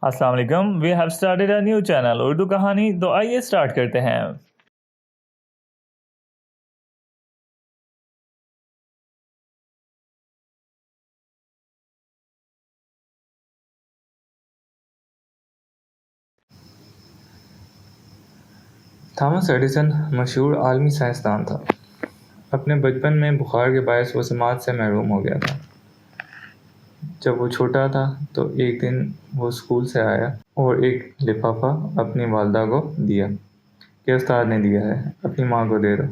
السلام علیکم. We have started a new channel Urdu Kahani. تو آئیے اسٹارٹ کرتے ہیں. تھامس ایڈیسن مشہور عالمی سائنسدان تھا. اپنے بچپن میں بخار کے باعث وہ سماعت سے محروم ہو گیا تھا. جب وہ چھوٹا تھا تو ایک دن وہ اسکول سے آیا اور ایک لفافہ اپنی والدہ کو دیا کہ استاد نے دیا ہے، اپنی ماں کو دے دو.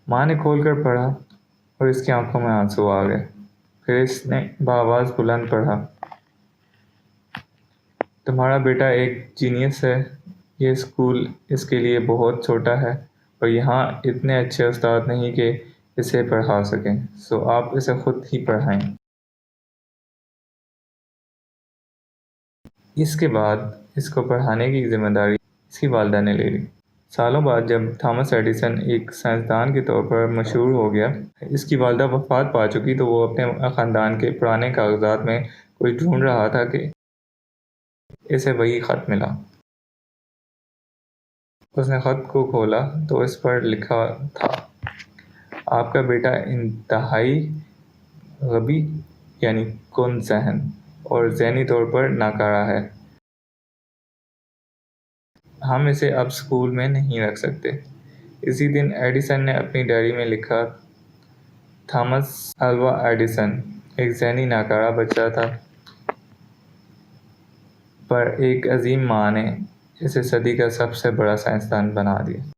ماں نے کھول کر پڑھا اور اس کی آنکھوں میں آنسو آ گئے. پھر اس نے بآواز بلند پڑھا، تمہارا بیٹا ایک جینیس ہے. یہ اسکول اس کے لیے بہت چھوٹا ہے اور یہاں اتنے اچھے استاد نہیں کہ اسے پڑھا سکیں، سو آپ اسے خود ہی پڑھائیں. اس کے بعد اس کو پڑھانے کی ذمہ داری اس کی والدہ نے لے لی. سالوں بعد جب تھامس ایڈیسن ایک سائنسدان کے طور پر مشہور ہو گیا، اس کی والدہ وفات پا چکی تو وہ اپنے خاندان کے پرانے کاغذات میں کچھ ڈھونڈ رہا تھا کہ اسے وہی خط ملا. اس نے خط کو کھولا تو اس پر لکھا تھا، آپ کا بیٹا انتہائی غبی یعنی کند ذہن اور ذہنی طور پر ناکارہ ہے. ہم اسے اب اسکول میں نہیں رکھ سکتے. اسی دن ایڈیسن نے اپنی ڈائری میں لکھا، تھامس الوا ایڈیسن ایک ذہنی ناکارہ بچہ تھا، پر ایک عظیم ماں نے اسے صدی کا سب سے بڑا سائنسدان بنا دیا.